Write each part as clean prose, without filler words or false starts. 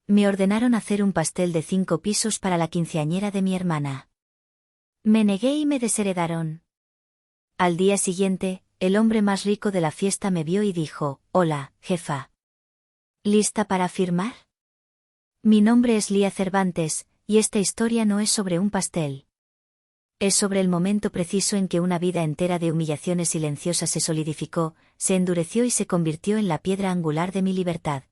Me ordenaron hacer un pastel de 5 pisos para la quinceañera de mi hermana. Me negué y me desheredaron. Al día siguiente, el hombre más rico de la fiesta me vio y dijo: «Hola, jefa. ¿Lista para firmar?» Mi nombre es Lía Cervantes, y esta historia no es sobre un pastel. Es sobre el momento preciso en que una vida entera de humillaciones silenciosas se solidificó, se endureció y se convirtió en la piedra angular de mi libertad.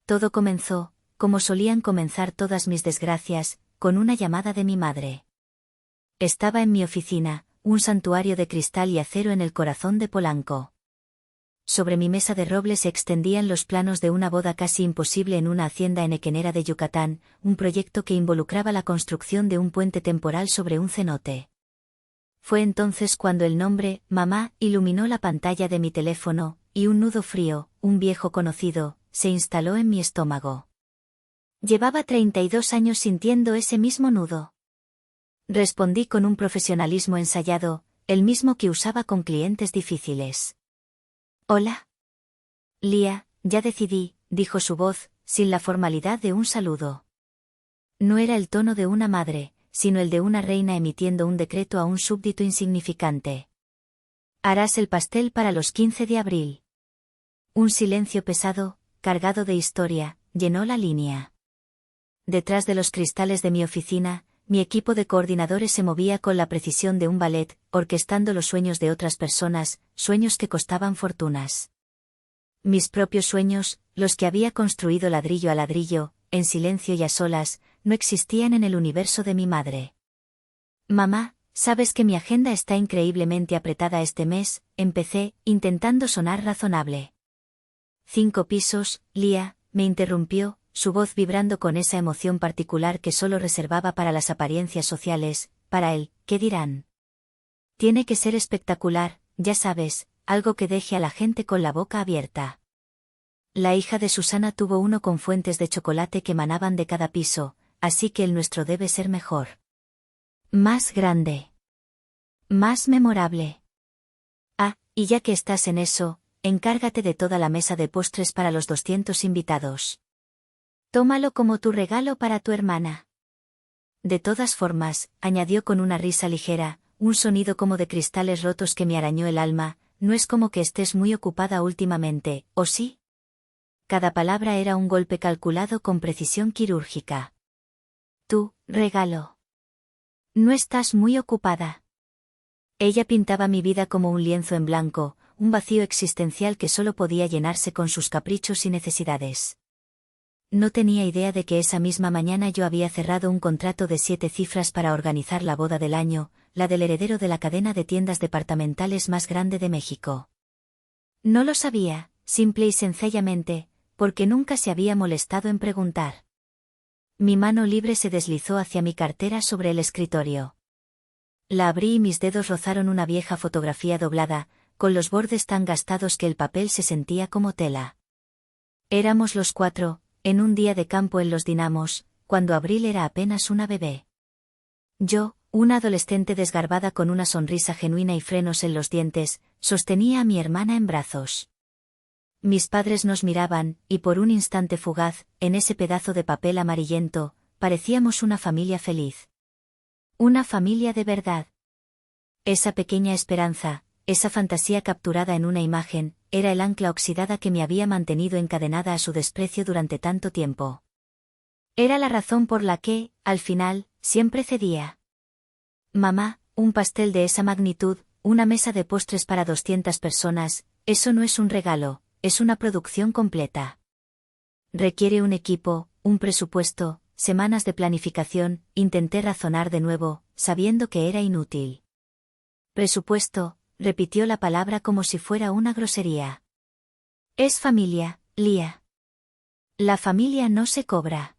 Todo comenzó, como solían comenzar todas mis desgracias, con una llamada de mi madre. Estaba en mi oficina, un santuario de cristal y acero en el corazón de Polanco. Sobre mi mesa de roble se extendían los planos de una boda casi imposible en una hacienda henequenera de Yucatán, un proyecto que involucraba la construcción de un puente temporal sobre un cenote. Fue entonces cuando el nombre, mamá, iluminó la pantalla de mi teléfono, y un nudo frío, un viejo conocido, se instaló en mi estómago. Llevaba 32 años sintiendo ese mismo nudo. Respondí con un profesionalismo ensayado, el mismo que usaba con clientes difíciles. «Hola. Lía, ya decidí», dijo su voz, sin la formalidad de un saludo. No era el tono de una madre, sino el de una reina emitiendo un decreto a un súbdito insignificante. «Harás el pastel para los 15 de abril». Un silencio pesado, cargado de historia, llenó la línea. Detrás de los cristales de mi oficina, mi equipo de coordinadores se movía con la precisión de un ballet, orquestando los sueños de otras personas, sueños que costaban fortunas. Mis propios sueños, los que había construido ladrillo a ladrillo, en silencio y a solas, no existían en el universo de mi madre. «Mamá, sabes que mi agenda está increíblemente apretada este mes», empecé, intentando sonar razonable. «5 pisos, Lía», me interrumpió, su voz vibrando con esa emoción particular que solo reservaba para las apariencias sociales, para el «¿qué dirán?». Tiene que ser espectacular, ya sabes, algo que deje a la gente con la boca abierta. La hija de Susana tuvo uno con fuentes de chocolate que emanaban de cada piso, así que el nuestro debe ser mejor. Más grande. Más memorable. Ah, y ya que estás en eso, encárgate de toda la mesa de postres para los 200 invitados. Tómalo como tu regalo para tu hermana. De todas formas, añadió con una risa ligera, un sonido como de cristales rotos que me arañó el alma, no es como que estés muy ocupada últimamente, ¿o sí? Cada palabra era un golpe calculado con precisión quirúrgica. Tu regalo. No estás muy ocupada. Ella pintaba mi vida como un lienzo en blanco, un vacío existencial que solo podía llenarse con sus caprichos y necesidades. No tenía idea de que esa misma mañana yo había cerrado un contrato de 7 cifras para organizar la boda del año, la del heredero de la cadena de tiendas departamentales más grande de México. No lo sabía, simple y sencillamente, porque nunca se había molestado en preguntar. Mi mano libre se deslizó hacia mi cartera sobre el escritorio. La abrí y mis dedos rozaron una vieja fotografía doblada, con los bordes tan gastados que el papel se sentía como tela. Éramos los 4, en un día de campo en Los Dinamos, cuando Abril era apenas una bebé. Yo, una adolescente desgarbada con una sonrisa genuina y frenos en los dientes, sostenía a mi hermana en brazos. Mis padres nos miraban, y por un instante fugaz, en ese pedazo de papel amarillento, parecíamos una familia feliz. Una familia de verdad. Esa pequeña esperanza, esa fantasía capturada en una imagen, era el ancla oxidada que me había mantenido encadenada a su desprecio durante tanto tiempo. Era la razón por la que, al final, siempre cedía. «Mamá, un pastel de esa magnitud, una mesa de postres para 200 personas, eso no es un regalo, es una producción completa. Requiere un equipo, un presupuesto, semanas de planificación», intenté razonar de nuevo, sabiendo que era inútil. «Presupuesto», repitió la palabra como si fuera una grosería. «Es familia, Lía. La familia no se cobra.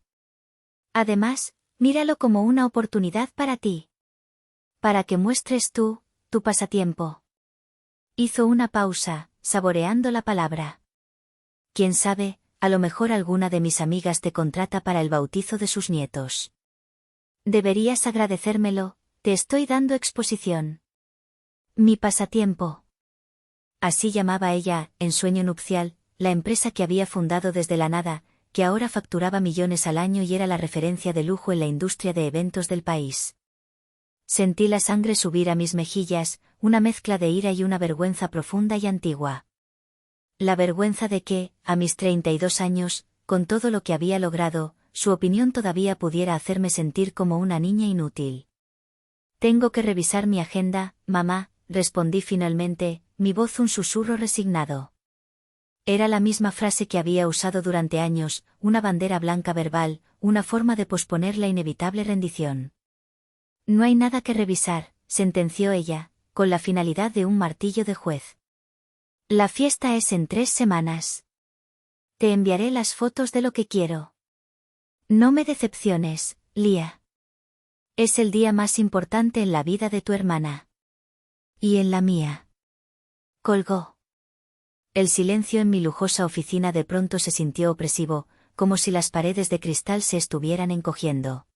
Además, míralo como una oportunidad para ti. Para que muestres tu pasatiempo». Hizo una pausa, saboreando la palabra. «Quién sabe, a lo mejor alguna de mis amigas te contrata para el bautizo de sus nietos. Deberías agradecérmelo, te estoy dando exposición». «Mi pasatiempo». Así llamaba ella, en sueño nupcial, la empresa que había fundado desde la nada, que ahora facturaba millones al año y era la referencia de lujo en la industria de eventos del país. Sentí la sangre subir a mis mejillas, una mezcla de ira y una vergüenza profunda y antigua. La vergüenza de que, a mis 32 años, con todo lo que había logrado, su opinión todavía pudiera hacerme sentir como una niña inútil. Tengo que revisar mi agenda, mamá, respondí finalmente, mi voz un susurro resignado. Era la misma frase que había usado durante años, una bandera blanca verbal, una forma de posponer la inevitable rendición. No hay nada que revisar, sentenció ella, con la finalidad de un martillo de juez. La fiesta es en 3 semanas. Te enviaré las fotos de lo que quiero. No me decepciones, Lia. Es el día más importante en la vida de tu hermana. Y en la mía. Colgó. El silencio en mi lujosa oficina de pronto se sintió opresivo, como si las paredes de cristal se estuvieran encogiendo.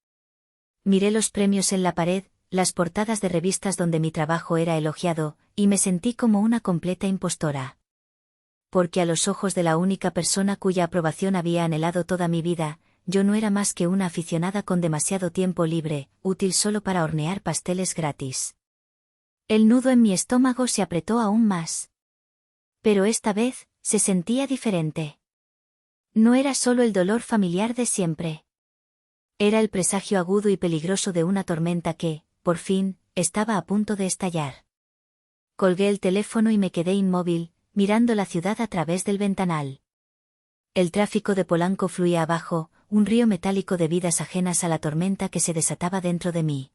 Miré los premios en la pared, las portadas de revistas donde mi trabajo era elogiado, y me sentí como una completa impostora. Porque a los ojos de la única persona cuya aprobación había anhelado toda mi vida, yo no era más que una aficionada con demasiado tiempo libre, útil solo para hornear pasteles gratis. El nudo en mi estómago se apretó aún más. Pero esta vez, se sentía diferente. No era solo el dolor familiar de siempre. Era el presagio agudo y peligroso de una tormenta que, por fin, estaba a punto de estallar. Colgué el teléfono y me quedé inmóvil, mirando la ciudad a través del ventanal. El tráfico de Polanco fluía abajo, un río metálico de vidas ajenas a la tormenta que se desataba dentro de mí.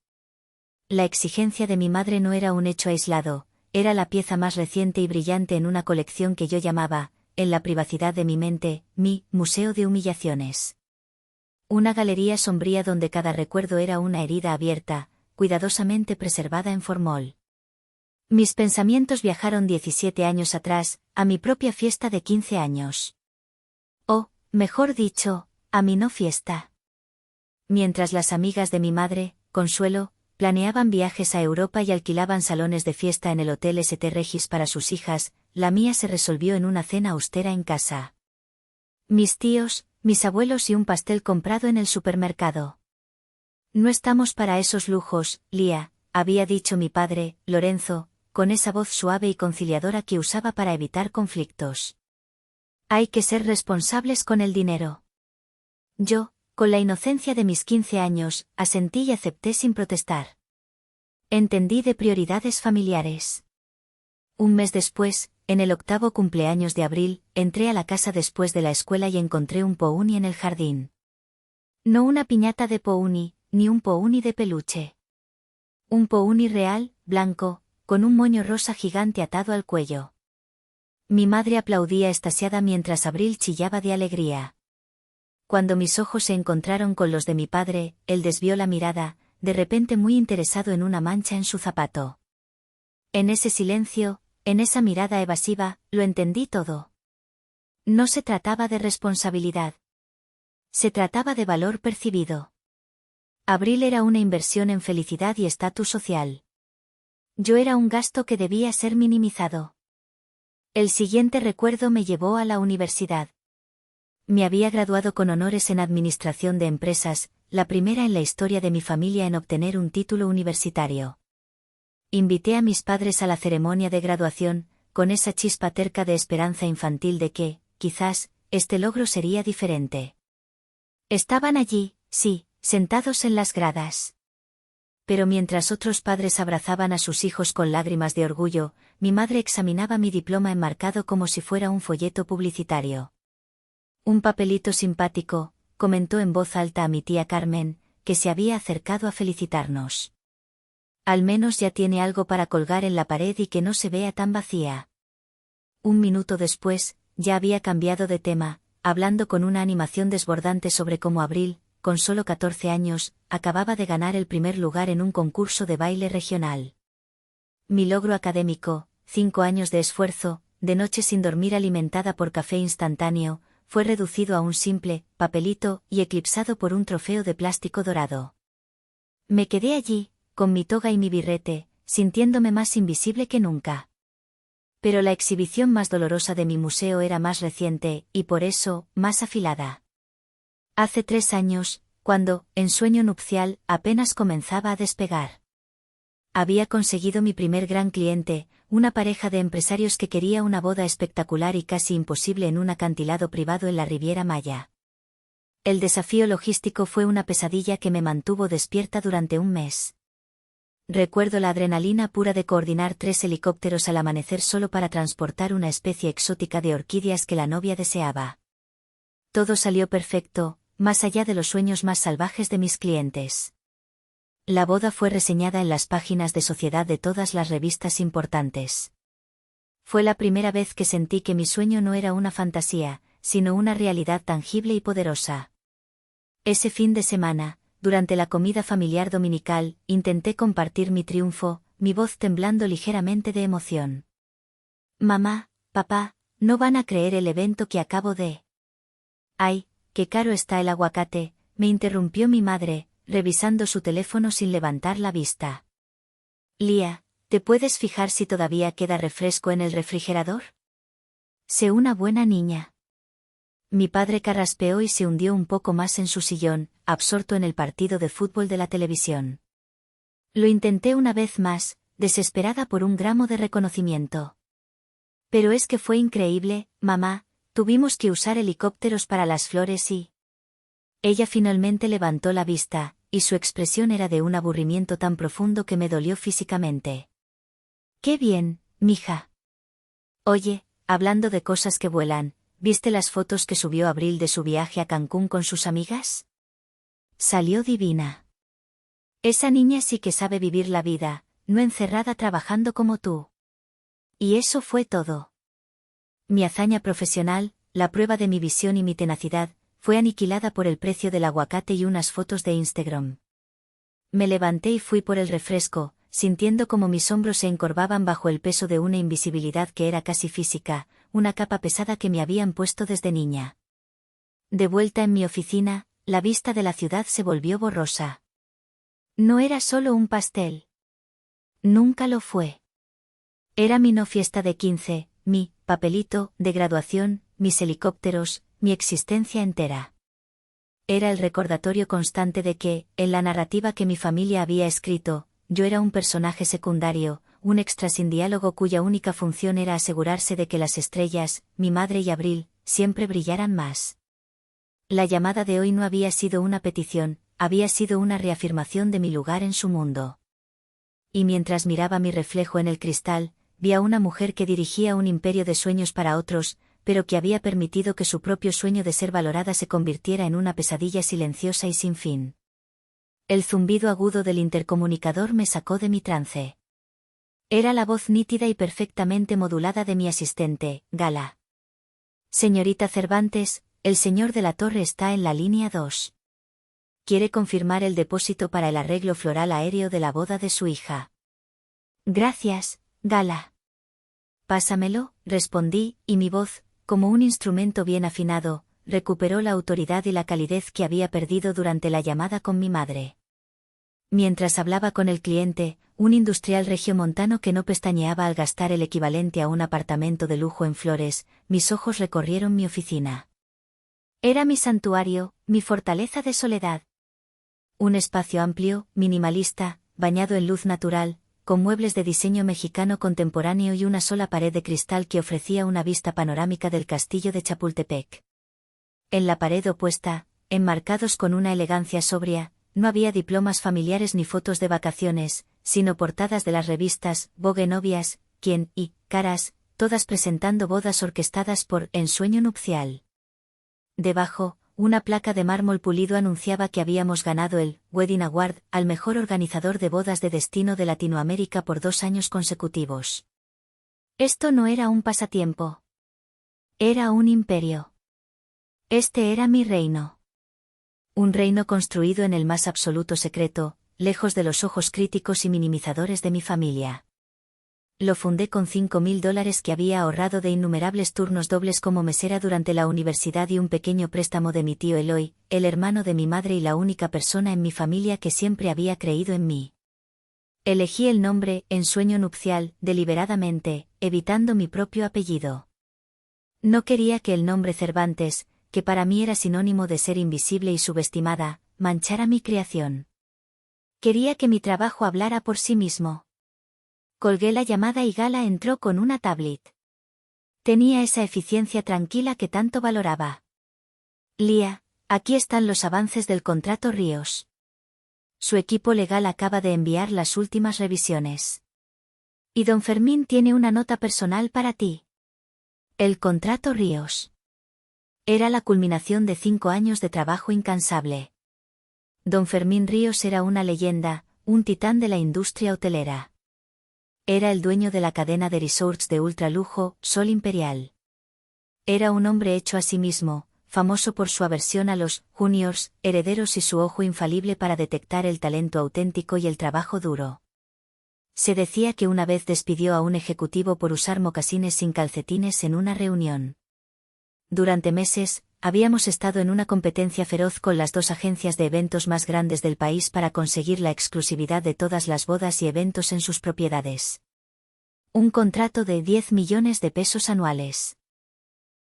La exigencia de mi madre no era un hecho aislado, era la pieza más reciente y brillante en una colección que yo llamaba, en la privacidad de mi mente, mi museo de humillaciones. Una galería sombría donde cada recuerdo era una herida abierta, cuidadosamente preservada en formol. Mis pensamientos viajaron 17 años atrás, a mi propia fiesta de 15 años. O, mejor dicho, a mi no fiesta. Mientras las amigas de mi madre, Consuelo, planeaban viajes a Europa y alquilaban salones de fiesta en el Hotel St. Regis para sus hijas, la mía se resolvió en una cena austera en casa. Mis tíos, mis abuelos y un pastel comprado en el supermercado. No estamos para esos lujos, Lia, había dicho mi padre, Lorenzo, con esa voz suave y conciliadora que usaba para evitar conflictos. Hay que ser responsables con el dinero. Yo, con la inocencia de mis 15 años, asentí y acepté sin protestar. Entendí de prioridades familiares. Un mes después, en el 8º cumpleaños de Abril, entré a la casa después de la escuela y encontré un pouni en el jardín. No una piñata de pouni, ni un pouni de peluche. Un pouni real, blanco, con un moño rosa gigante atado al cuello. Mi madre aplaudía extasiada mientras Abril chillaba de alegría. Cuando mis ojos se encontraron con los de mi padre, él desvió la mirada, de repente muy interesado en una mancha en su zapato. En ese silencio, en esa mirada evasiva, lo entendí todo. No se trataba de responsabilidad. Se trataba de valor percibido. Abril era una inversión en felicidad y estatus social. Yo era un gasto que debía ser minimizado. El siguiente recuerdo me llevó a la universidad. Me había graduado con honores en Administración de Empresas, la primera en la historia de mi familia en obtener un título universitario. Invité a mis padres a la ceremonia de graduación, con esa chispa terca de esperanza infantil de que, quizás, este logro sería diferente. Estaban allí, sí, sentados en las gradas. Pero mientras otros padres abrazaban a sus hijos con lágrimas de orgullo, mi madre examinaba mi diploma enmarcado como si fuera un folleto publicitario. Un papelito simpático, comentó en voz alta a mi tía Carmen, que se había acercado a felicitarnos. Al menos ya tiene algo para colgar en la pared y que no se vea tan vacía. Un minuto después, ya había cambiado de tema, hablando con una animación desbordante sobre cómo Abril, con solo 14 años, acababa de ganar el primer lugar en un concurso de baile regional. Mi logro académico, 5 años de esfuerzo, de noche sin dormir alimentada por café instantáneo, fue reducido a un simple papelito y eclipsado por un trofeo de plástico dorado. Me quedé allí, con mi toga y mi birrete, sintiéndome más invisible que nunca. Pero la exhibición más dolorosa de mi museo era más reciente, y por eso, más afilada. Hace 3 años, cuando, en sueño nupcial, apenas comenzaba a despegar. Había conseguido mi primer gran cliente, una pareja de empresarios que quería una boda espectacular y casi imposible en un acantilado privado en la Riviera Maya. El desafío logístico fue una pesadilla que me mantuvo despierta durante un mes. Recuerdo la adrenalina pura de coordinar 3 helicópteros al amanecer solo para transportar una especie exótica de orquídeas que la novia deseaba. Todo salió perfecto, más allá de los sueños más salvajes de mis clientes. La boda fue reseñada en las páginas de sociedad de todas las revistas importantes. Fue la primera vez que sentí que mi sueño no era una fantasía, sino una realidad tangible y poderosa. Ese fin de semana, durante la comida familiar dominical, intenté compartir mi triunfo, mi voz temblando ligeramente de emoción. Mamá, papá, no van a creer el evento que acabo de... ¡Ay, qué caro está el aguacate!, me interrumpió mi madre, revisando su teléfono sin levantar la vista. Lía, ¿te puedes fijar si todavía queda refresco en el refrigerador? Sé una buena niña. Mi padre carraspeó y se hundió un poco más en su sillón, absorto en el partido de fútbol de la televisión. Lo intenté una vez más, desesperada por un gramo de reconocimiento. Pero es que fue increíble, mamá, tuvimos que usar helicópteros para las flores y... Ella finalmente levantó la vista, y su expresión era de un aburrimiento tan profundo que me dolió físicamente. ¡Qué bien, mija! Oye, hablando de cosas que vuelan, ¿viste las fotos que subió Abril de su viaje a Cancún con sus amigas? Salió divina. Esa niña sí que sabe vivir la vida, no encerrada trabajando como tú. Y eso fue todo. Mi hazaña profesional, la prueba de mi visión y mi tenacidad, fue aniquilada por el precio del aguacate y unas fotos de Instagram. Me levanté y fui por el refresco, sintiendo como mis hombros se encorvaban bajo el peso de una invisibilidad que era casi física, una capa pesada que me habían puesto desde niña. De vuelta en mi oficina, la vista de la ciudad se volvió borrosa. No era solo un pastel. Nunca lo fue. Era mi no fiesta de 15, mi papelito de graduación, mis helicópteros, mi existencia entera. Era el recordatorio constante de que, en la narrativa que mi familia había escrito, yo era un personaje secundario, un extra sin diálogo cuya única función era asegurarse de que las estrellas, mi madre y Abril, siempre brillaran más. La llamada de hoy no había sido una petición, había sido una reafirmación de mi lugar en su mundo. Y mientras miraba mi reflejo en el cristal, vi a una mujer que dirigía un imperio de sueños para otros, pero que había permitido que su propio sueño de ser valorada se convirtiera en una pesadilla silenciosa y sin fin. El zumbido agudo del intercomunicador me sacó de mi trance. Era la voz nítida y perfectamente modulada de mi asistente, Gala. Señorita Cervantes, el señor de la Torre está en la línea 2. Quiere confirmar el depósito para el arreglo floral aéreo de la boda de su hija. Gracias, Gala. Pásamelo, respondí, y mi voz, como un instrumento bien afinado, recuperó la autoridad y la calidez que había perdido durante la llamada con mi madre. Mientras hablaba con el cliente, un industrial regiomontano que no pestañeaba al gastar el equivalente a un apartamento de lujo en Flores, mis ojos recorrieron mi oficina. Era mi santuario, mi fortaleza de soledad. Un espacio amplio, minimalista, bañado en luz natural, con muebles de diseño mexicano contemporáneo y una sola pared de cristal que ofrecía una vista panorámica del castillo de Chapultepec. En la pared opuesta, enmarcados con una elegancia sobria, no había diplomas familiares ni fotos de vacaciones, sino portadas de las revistas Vogue Novias, Quién y Caras, todas presentando bodas orquestadas por Ensueño Nupcial. Debajo, una placa de mármol pulido anunciaba que habíamos ganado el Wedding Award al mejor organizador de bodas de destino de Latinoamérica por 2 años consecutivos. Esto no era un pasatiempo. Era un imperio. Este era mi reino. Un reino construido en el más absoluto secreto, lejos de los ojos críticos y minimizadores de mi familia. Lo fundé con $5.000 que había ahorrado de innumerables turnos dobles como mesera durante la universidad y un pequeño préstamo de mi tío Eloy, el hermano de mi madre y la única persona en mi familia que siempre había creído en mí. Elegí el nombre Ensueño Nupcial deliberadamente, evitando mi propio apellido. No quería que el nombre Cervantes, que para mí era sinónimo de ser invisible y subestimada, manchara mi creación. Quería que mi trabajo hablara por sí mismo. Colgué la llamada y Gala entró con una tablet. Tenía esa eficiencia tranquila que tanto valoraba. Lía, aquí están los avances del contrato Ríos. Su equipo legal acaba de enviar las últimas revisiones. Y don Fermín tiene una nota personal para ti. El contrato Ríos. Era la culminación de 5 años de trabajo incansable. Don Fermín Ríos era una leyenda, un titán de la industria hotelera. Era el dueño de la cadena de resorts de ultralujo, Sol Imperial. Era un hombre hecho a sí mismo, famoso por su aversión a los juniors, herederos y su ojo infalible para detectar el talento auténtico y el trabajo duro. Se decía que una vez despidió a un ejecutivo por usar mocasines sin calcetines en una reunión. Durante meses, habíamos estado en una competencia feroz con las 2 agencias de eventos más grandes del país para conseguir la exclusividad de todas las bodas y eventos en sus propiedades. Un contrato de 10 millones de pesos anuales.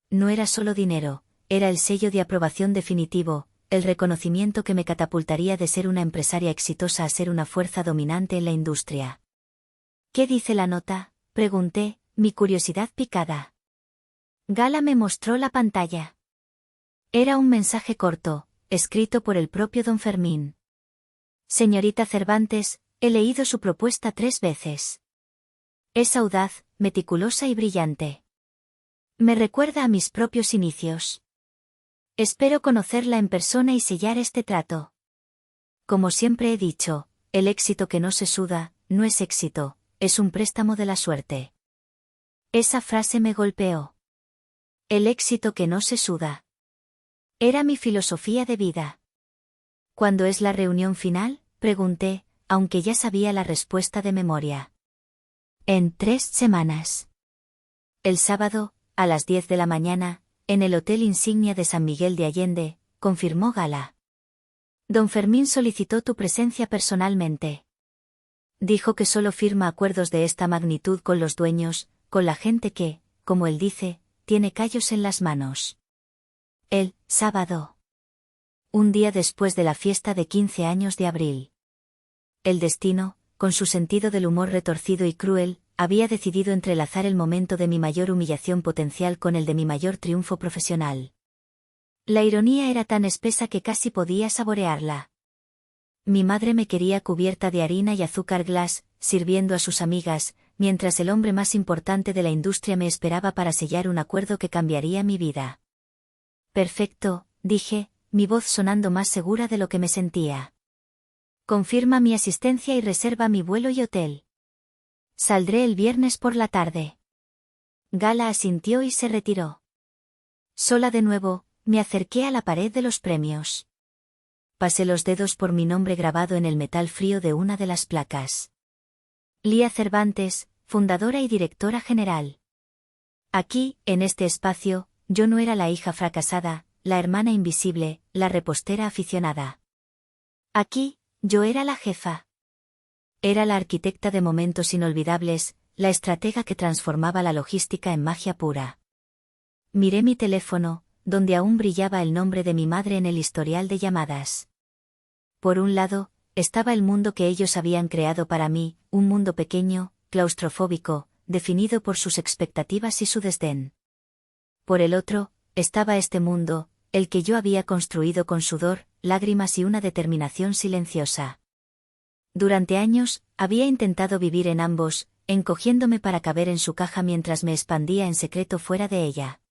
No era solo dinero, era el sello de aprobación definitivo, el reconocimiento que me catapultaría de ser una empresaria exitosa a ser una fuerza dominante en la industria. ¿Qué dice la nota?, pregunté, mi curiosidad picada. Gala me mostró la pantalla. Era un mensaje corto, escrito por el propio don Fermín. Señorita Cervantes, he leído su propuesta 3 veces. Es audaz, meticulosa y brillante. Me recuerda a mis propios inicios. Espero conocerla en persona y sellar este trato. Como siempre he dicho, el éxito que no se suda, no es éxito, es un préstamo de la suerte. Esa frase me golpeó. El éxito que no se suda. Era mi filosofía de vida. ¿Cuándo es la reunión final?, pregunté, aunque ya sabía la respuesta de memoria. En 3 semanas. El sábado, a las 10 de la mañana, en el Hotel Insignia de San Miguel de Allende, confirmó Gala. Don Fermín solicitó tu presencia personalmente. Dijo que solo firma acuerdos de esta magnitud con los dueños, con la gente que, como él dice, tiene callos en las manos. El sábado. Un día después de la fiesta de 15 años de abril. El destino, con su sentido del humor retorcido y cruel, había decidido entrelazar el momento de mi mayor humillación potencial con el de mi mayor triunfo profesional. La ironía era tan espesa que casi podía saborearla. Mi madre me quería cubierta de harina y azúcar glass, sirviendo a sus amigas, mientras el hombre más importante de la industria me esperaba para sellar un acuerdo que cambiaría mi vida. Perfecto, dije, mi voz sonando más segura de lo que me sentía. Confirma mi asistencia y reserva mi vuelo y hotel. Saldré el viernes por la tarde. Gala asintió y se retiró. Sola de nuevo, me acerqué a la pared de los premios. Pasé los dedos por mi nombre grabado en el metal frío de una de las placas. Lía Cervantes, fundadora y directora general. Aquí, en este espacio, yo no era la hija fracasada, la hermana invisible, la repostera aficionada. Aquí, yo era la jefa. Era la arquitecta de momentos inolvidables, la estratega que transformaba la logística en magia pura. Miré mi teléfono, donde aún brillaba el nombre de mi madre en el historial de llamadas. Por un lado, estaba el mundo que ellos habían creado para mí, un mundo pequeño, claustrofóbico, definido por sus expectativas y su desdén. Por el otro, estaba este mundo, el que yo había construido con sudor, lágrimas y una determinación silenciosa. Durante años, había intentado vivir en ambos, encogiéndome para caber en su caja mientras me expandía en secreto fuera de ella.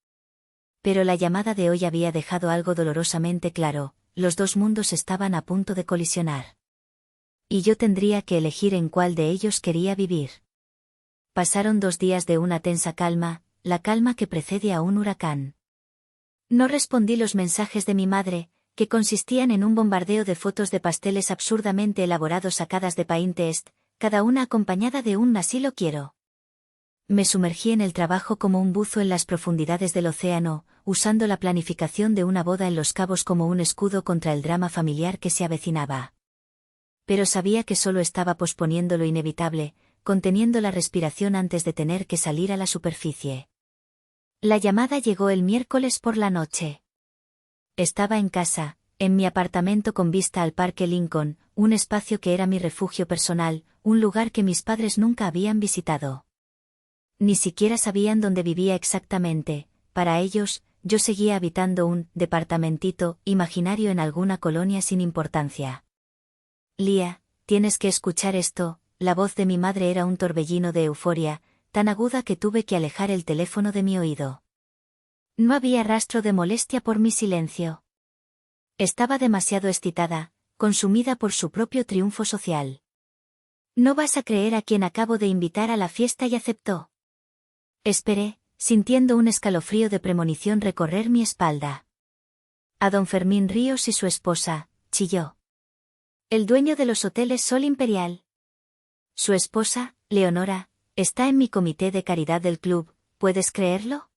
Pero la llamada de hoy había dejado algo dolorosamente claro, los 2 mundos estaban a punto de colisionar. Y yo tendría que elegir en cuál de ellos quería vivir. Pasaron 2 días de una tensa calma, la calma que precede a un huracán. No respondí los mensajes de mi madre, que consistían en un bombardeo de fotos de pasteles absurdamente elaborados sacadas de Pinterest, cada una acompañada de un así lo quiero. Me sumergí en el trabajo como un buzo en las profundidades del océano, usando la planificación de una boda en Los Cabos como un escudo contra el drama familiar que se avecinaba. Pero sabía que solo estaba posponiendo lo inevitable, conteniendo la respiración antes de tener que salir a la superficie. La llamada llegó el miércoles por la noche. estaba en casa, en mi apartamento con vista al Parque Lincoln, un espacio que era mi refugio personal, un lugar que mis padres nunca habían visitado. Ni siquiera sabían dónde vivía exactamente. Para ellos, yo seguía habitando un departamentito imaginario en alguna colonia sin importancia. Lía, tienes que escuchar esto. La voz de mi madre era un torbellino de euforia, tan aguda que tuve que alejar el teléfono de mi oído. No había rastro de molestia por mi silencio. Estaba demasiado excitada, consumida por su propio triunfo social. No vas a creer a quien acabo de invitar a la fiesta y aceptó. Esperé, sintiendo un escalofrío de premonición recorrer mi espalda. A don Fermín Ríos y su esposa, chilló. El dueño de los hoteles Sol Imperial. Su esposa, Leonora, está en mi comité de caridad del club, ¿puedes creerlo?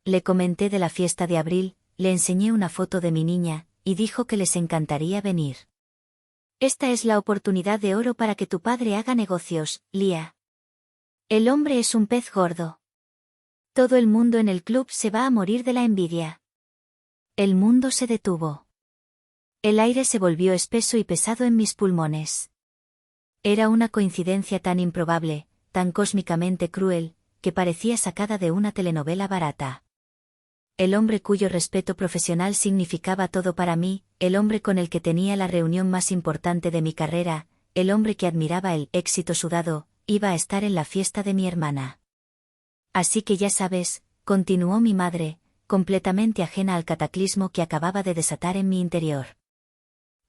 Le comenté de la fiesta de abril, le enseñé una foto de mi niña, y dijo que les encantaría venir. Esta es la oportunidad de oro para que tu padre haga negocios, Lía. El hombre es un pez gordo. Todo el mundo en el club se va a morir de la envidia. El mundo se detuvo. El aire se volvió espeso y pesado en mis pulmones. Era una coincidencia tan improbable, tan cósmicamente cruel, que parecía sacada de una telenovela barata. El hombre cuyo respeto profesional significaba todo para mí, el hombre con el que tenía la reunión más importante de mi carrera, el hombre que admiraba el éxito sudado, iba a estar en la fiesta de mi hermana. Así que ya sabes, continuó mi madre, completamente ajena al cataclismo que acababa de desatar en mi interior.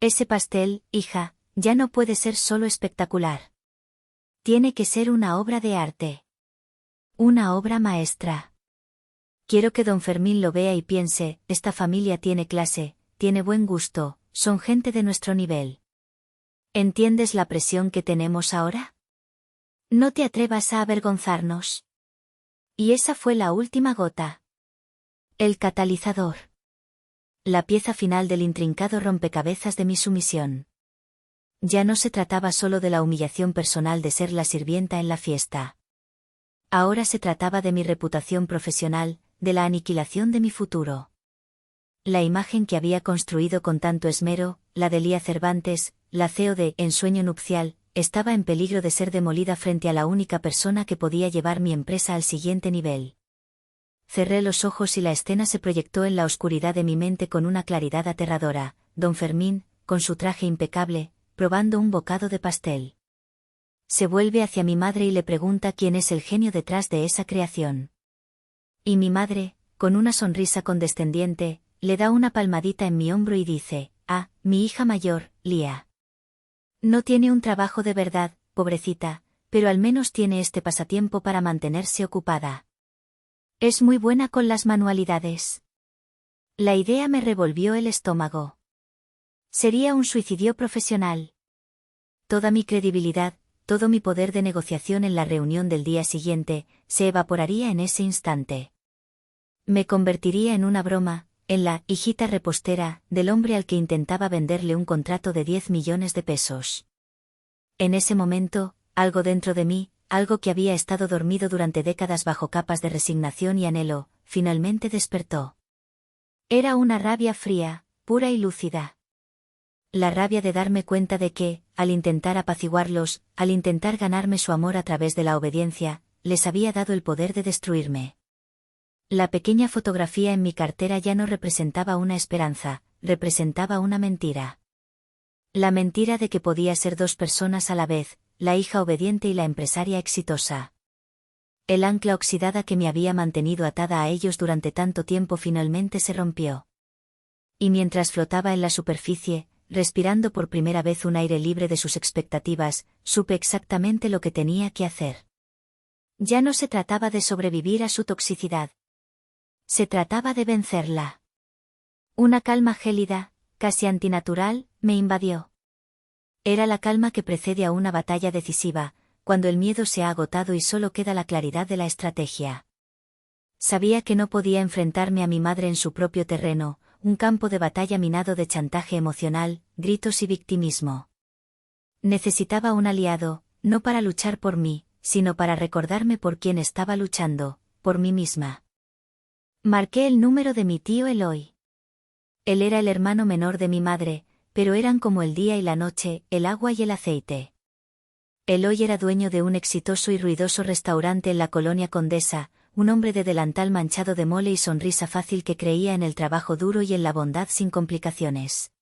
Ese pastel, hija, ya no puede ser solo espectacular. Tiene que ser una obra de arte. Una obra maestra. Quiero que don Fermín lo vea y piense, esta familia tiene clase, tiene buen gusto, son gente de nuestro nivel. ¿Entiendes la presión que tenemos ahora? No te atrevas a avergonzarnos. Y esa fue la última gota. El catalizador. La pieza final del intrincado rompecabezas de mi sumisión. Ya no se trataba solo de la humillación personal de ser la sirvienta en la fiesta. Ahora se trataba de mi reputación profesional, de la aniquilación de mi futuro. La imagen que había construido con tanto esmero, la de Lía Cervantes, la CEO de Ensueño Nupcial, estaba en peligro de ser demolida frente a la única persona que podía llevar mi empresa al siguiente nivel. Cerré los ojos y la escena se proyectó en la oscuridad de mi mente con una claridad aterradora, don Fermín, con su traje impecable, probando un bocado de pastel. Se vuelve hacia mi madre y le pregunta quién es el genio detrás de esa creación. Y mi madre, con una sonrisa condescendiente, le da una palmadita en mi hombro y dice, mi hija mayor, Lía. No tiene un trabajo de verdad, pobrecita, pero al menos tiene este pasatiempo para mantenerse ocupada. Es muy buena con las manualidades. La idea me revolvió el estómago. Sería un suicidio profesional. Toda mi credibilidad, todo mi poder de negociación en la reunión del día siguiente, se evaporaría en ese instante. Me convertiría en una broma, en la hijita repostera del hombre al que intentaba venderle un contrato de 10 millones de pesos. En ese momento, algo dentro de mí, algo que había estado dormido durante décadas bajo capas de resignación y anhelo, finalmente despertó. Era una rabia fría, pura y lúcida. La rabia de darme cuenta de que, al intentar apaciguarlos, al intentar ganarme su amor a través de la obediencia, les había dado el poder de destruirme. La pequeña fotografía en mi cartera ya no representaba una esperanza, representaba una mentira. La mentira de que podía ser dos personas a la vez, la hija obediente y la empresaria exitosa. El ancla oxidada que me había mantenido atada a ellos durante tanto tiempo finalmente se rompió. Y mientras flotaba en la superficie, respirando por primera vez un aire libre de sus expectativas, supe exactamente lo que tenía que hacer. Ya no se trataba de sobrevivir a su toxicidad. Se trataba de vencerla. Una calma gélida, casi antinatural, me invadió. Era la calma que precede a una batalla decisiva, cuando el miedo se ha agotado y solo queda la claridad de la estrategia. Sabía que no podía enfrentarme a mi madre en su propio terreno, un campo de batalla minado de chantaje emocional, gritos y victimismo. Necesitaba un aliado, no para luchar por mí, sino para recordarme por quién estaba luchando, por mí misma. Marqué el número de mi tío Eloy. Él era el hermano menor de mi madre, pero eran como el día y la noche, el agua y el aceite. Eloy era dueño de un exitoso y ruidoso restaurante en la colonia Condesa, un hombre de delantal manchado de mole y sonrisa fácil que creía en el trabajo duro y en la bondad sin complicaciones.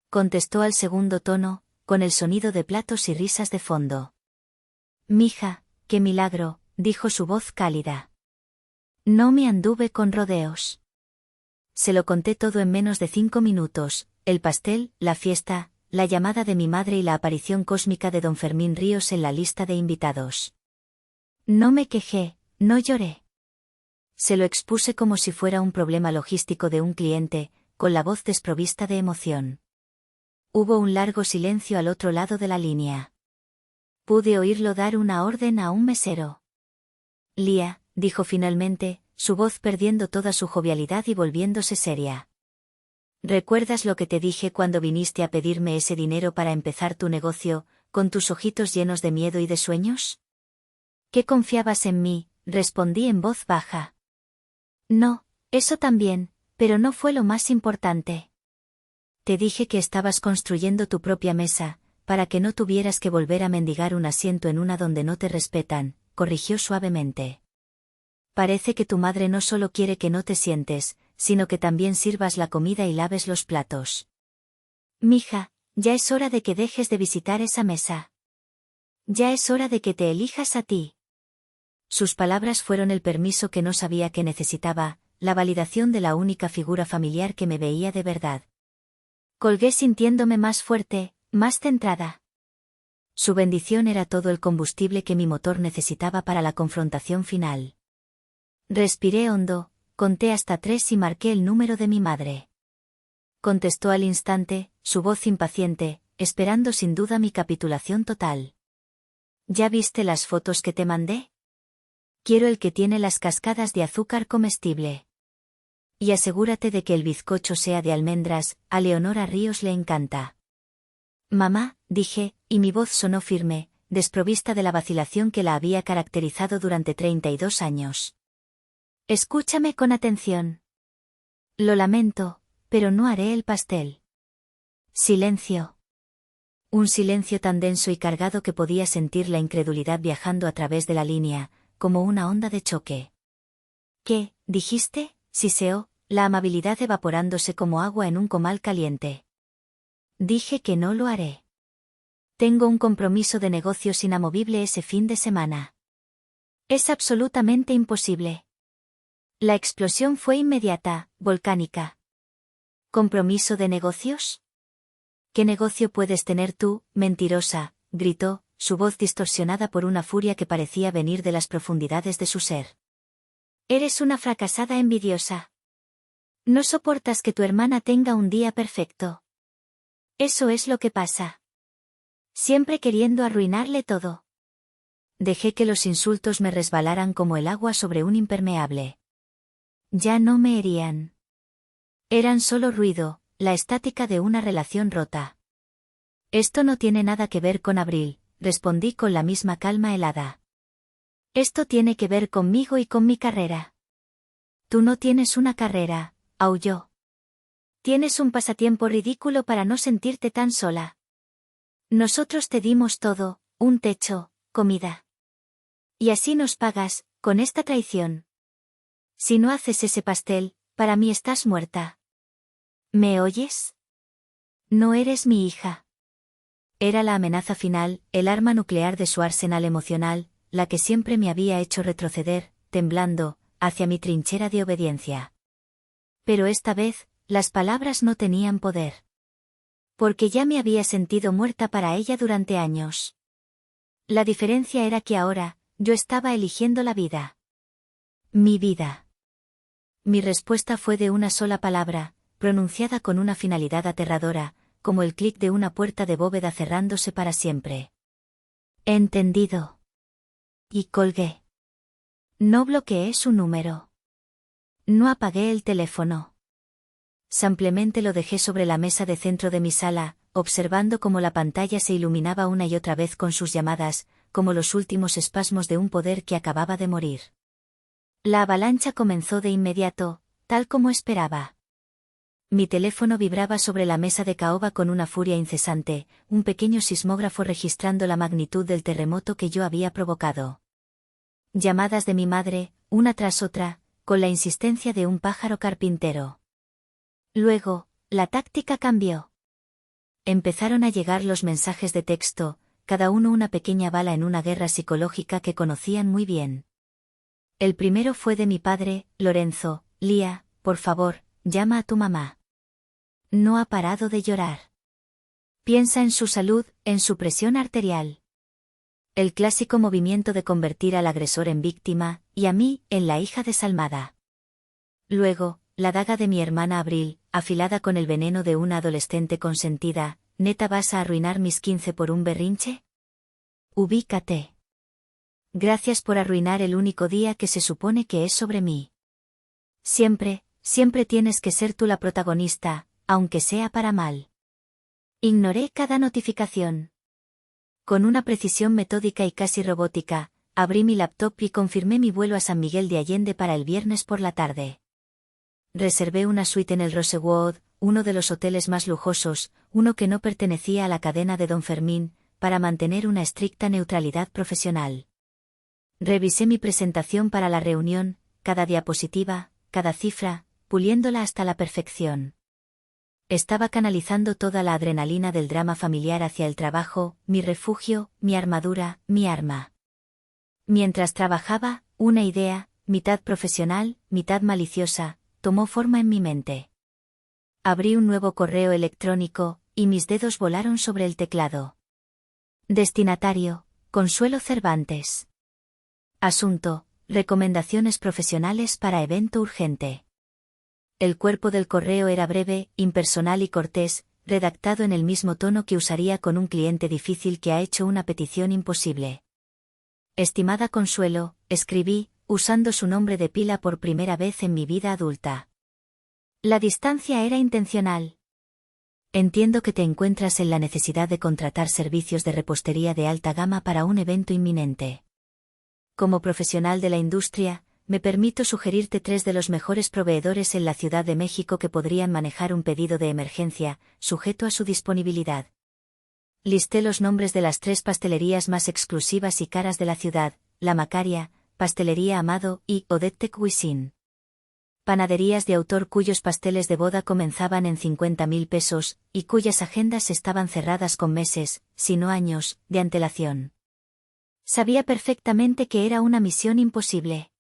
Contestó al segundo tono, con el sonido de platos y risas de fondo. Mija, qué milagro, dijo su voz cálida. No me anduve con rodeos. Se lo conté todo en menos de 5 minutos, el pastel, la fiesta, la llamada de mi madre y la aparición cósmica de don Fermín Ríos en la lista de invitados. No me quejé, no lloré. Se lo expuse como si fuera un problema logístico de un cliente, con la voz desprovista de emoción. Hubo un largo silencio al otro lado de la línea. Pude oírlo dar una orden a un mesero. Lía, dijo finalmente, su voz perdiendo toda su jovialidad y volviéndose seria. ¿Recuerdas lo que te dije cuando viniste a pedirme ese dinero para empezar tu negocio, con tus ojitos llenos de miedo y de sueños? ¿Que confiabas en mí?, respondí en voz baja. No, eso también, pero no fue lo más importante. Te dije que estabas construyendo tu propia mesa, para que no tuvieras que volver a mendigar un asiento en una donde no te respetan, corrigió suavemente. Parece que tu madre no solo quiere que no te sientes, sino que también sirvas la comida y laves los platos. Mija, ya es hora de que dejes de visitar esa mesa. Ya es hora de que te elijas a ti. Sus palabras fueron el permiso que no sabía que necesitaba, la validación de la única figura familiar que me veía de verdad. Colgué sintiéndome más fuerte, más centrada. Su bendición era todo el combustible que mi motor necesitaba para la confrontación final. Respiré hondo, conté hasta 3 y marqué el número de mi madre. Contestó al instante, su voz impaciente, esperando sin duda mi capitulación total. ¿Ya viste las fotos que te mandé? Quiero el que tiene las cascadas de azúcar comestible. Y asegúrate de que el bizcocho sea de almendras, a Leonora Ríos le encanta. Mamá, dije, y mi voz sonó firme, desprovista de la vacilación que la había caracterizado durante 32 años. Escúchame con atención. Lo lamento, pero no haré el pastel. Silencio. Un silencio tan denso y cargado que podía sentir la incredulidad viajando a través de la línea, como una onda de choque. ¿Qué, dijiste?, siseó, la amabilidad evaporándose como agua en un comal caliente. Dije que no lo haré. Tengo un compromiso de negocios inamovible ese fin de semana. Es absolutamente imposible. La explosión fue inmediata, volcánica. ¿Compromiso de negocios? ¿Qué negocio puedes tener tú, mentirosa?, gritó, su voz distorsionada por una furia que parecía venir de las profundidades de su ser. Eres una fracasada envidiosa. No soportas que tu hermana tenga un día perfecto. Eso es lo que pasa. Siempre queriendo arruinarle todo. Dejé que los insultos me resbalaran como el agua sobre un impermeable. Ya no me herían. Eran solo ruido, la estática de una relación rota. Esto no tiene nada que ver con Abril, respondí con la misma calma helada. Esto tiene que ver conmigo y con mi carrera. Tú no tienes una carrera, aulló. Tienes un pasatiempo ridículo para no sentirte tan sola. Nosotros te dimos todo, un techo, comida. Y así nos pagas, con esta traición. Si no haces ese pastel, para mí estás muerta. ¿Me oyes? No eres mi hija. Era la amenaza final, el arma nuclear de su arsenal emocional, la que siempre me había hecho retroceder, temblando, hacia mi trinchera de obediencia. Pero esta vez, las palabras no tenían poder. Porque ya me había sentido muerta para ella durante años. La diferencia era que ahora, yo estaba eligiendo la vida. Mi vida. Mi respuesta fue de una sola palabra, pronunciada con una finalidad aterradora, como el clic de una puerta de bóveda cerrándose para siempre. Entendido. Y colgué. No bloqueé su número. No apagué el teléfono. Simplemente lo dejé sobre la mesa de centro de mi sala, observando cómo la pantalla se iluminaba una y otra vez con sus llamadas, como los últimos espasmos de un poder que acababa de morir. La avalancha comenzó de inmediato, tal como esperaba. Mi teléfono vibraba sobre la mesa de caoba con una furia incesante, un pequeño sismógrafo registrando la magnitud del terremoto que yo había provocado. Llamadas de mi madre, una tras otra, con la insistencia de un pájaro carpintero. Luego, la táctica cambió. Empezaron a llegar los mensajes de texto, cada uno una pequeña bala en una guerra psicológica que conocían muy bien. El primero fue de mi padre, Lorenzo: Lía, por favor, llama a tu mamá. No ha parado de llorar. Piensa en su salud, en su presión arterial. El clásico movimiento de convertir al agresor en víctima, y a mí, en la hija desalmada. Luego, la daga de mi hermana Abril, afilada con el veneno de una adolescente consentida: ¿neta vas a arruinar mis 15 por un berrinche? Ubícate. Gracias por arruinar el único día que se supone que es sobre mí. Siempre, siempre tienes que ser tú la protagonista, aunque sea para mal. Ignoré cada notificación. Con una precisión metódica y casi robótica, abrí mi laptop y confirmé mi vuelo a San Miguel de Allende para el viernes por la tarde. Reservé una suite en el Rosewood, uno de los hoteles más lujosos, uno que no pertenecía a la cadena de Don Fermín, para mantener una estricta neutralidad profesional. Revisé mi presentación para la reunión, cada diapositiva, cada cifra, puliéndola hasta la perfección. Estaba canalizando toda la adrenalina del drama familiar hacia el trabajo, mi refugio, mi armadura, mi arma. Mientras trabajaba, una idea, mitad profesional, mitad maliciosa, tomó forma en mi mente. Abrí un nuevo correo electrónico, y mis dedos volaron sobre el teclado. Destinatario: Consuelo Cervantes. Asunto: recomendaciones profesionales para evento urgente. El cuerpo del correo era breve, impersonal y cortés, redactado en el mismo tono que usaría con un cliente difícil que ha hecho una petición imposible. Estimada Consuelo, escribí, usando su nombre de pila por primera vez en mi vida adulta. La distancia era intencional. Entiendo que te encuentras en la necesidad de contratar servicios de repostería de alta gama para un evento inminente. Como profesional de la industria, me permito sugerirte 3 de los mejores proveedores en la Ciudad de México que podrían manejar un pedido de emergencia, sujeto a su disponibilidad. Listé los nombres de las 3 pastelerías más exclusivas y caras de la ciudad: La Macaria, Pastelería Amado y Odette Cuisine. Panaderías de autor cuyos pasteles de boda comenzaban en 50,000 pesos, y cuyas agendas estaban cerradas con meses, si no años, de antelación. Sabía perfectamente que era una misión imposible.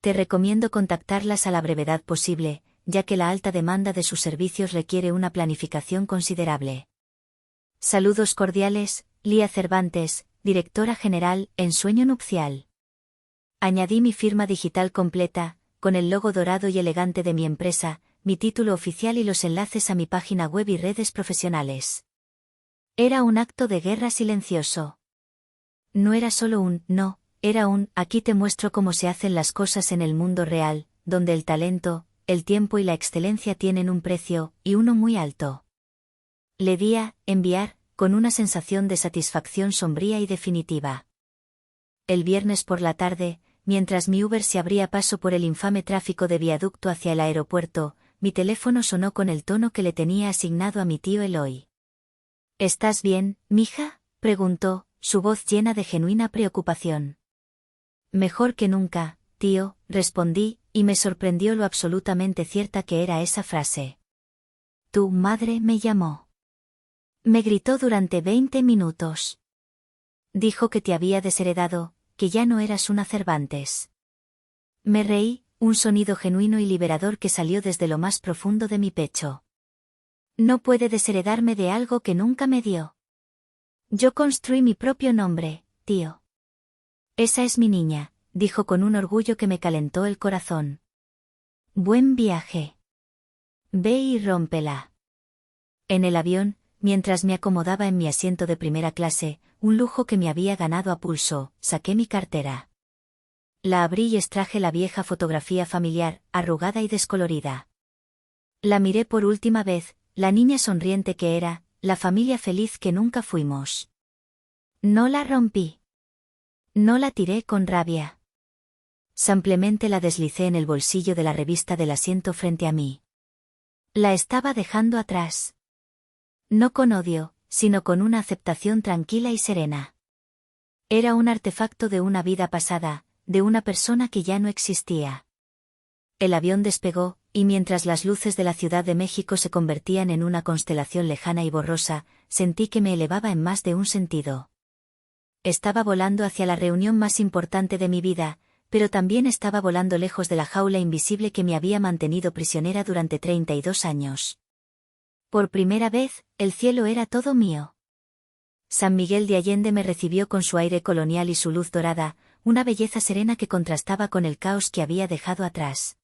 Te recomiendo contactarlas a la brevedad posible, ya que la alta demanda de sus servicios requiere una planificación considerable. Saludos cordiales, Lía Cervantes, Directora General, Ensueño Nupcial. Añadí mi firma digital completa, con el logo dorado y elegante de mi empresa, mi título oficial y los enlaces a mi página web y redes profesionales. Era un acto de guerra silencioso. No era solo un no, era un aquí te muestro cómo se hacen las cosas en el mundo real, donde el talento, el tiempo y la excelencia tienen un precio, y uno muy alto. Le di a enviar, con una sensación de satisfacción sombría y definitiva. El viernes por la tarde, mientras mi Uber se abría paso por el infame tráfico de viaducto hacia el aeropuerto, mi teléfono sonó con el tono que le tenía asignado a mi tío Eloy. ¿Estás bien, mija?, preguntó, su voz llena de genuina preocupación. Mejor que nunca, tío, respondí, y me sorprendió lo absolutamente cierta que era esa frase. Tu madre me llamó. Me gritó durante 20 minutos. Dijo que te había desheredado, que ya no eras una Cervantes. Me reí, un sonido genuino y liberador que salió desde lo más profundo de mi pecho. No puede desheredarme de algo que nunca me dio. Yo construí mi propio nombre, tío. Esa es mi niña, dijo con un orgullo que me calentó el corazón. Buen viaje. Ve y rómpela. En el avión, mientras me acomodaba en mi asiento de primera clase, un lujo que me había ganado a pulso, saqué mi cartera. La abrí y extraje la vieja fotografía familiar, arrugada y descolorida. La miré por última vez, la niña sonriente que era, la familia feliz que nunca fuimos. No la rompí. No la tiré con rabia. Simplemente la deslicé en el bolsillo de la revista del asiento frente a mí. La estaba dejando atrás. No con odio, sino con una aceptación tranquila y serena. Era un artefacto de una vida pasada, de una persona que ya no existía. El avión despegó, y mientras las luces de la Ciudad de México se convertían en una constelación lejana y borrosa, sentí que me elevaba en más de un sentido. Estaba volando hacia la reunión más importante de mi vida, pero también estaba volando lejos de la jaula invisible que me había mantenido prisionera durante 32 años. Por primera vez, el cielo era todo mío. San Miguel de Allende me recibió con su aire colonial y su luz dorada, una belleza serena que contrastaba con el caos que había dejado atrás.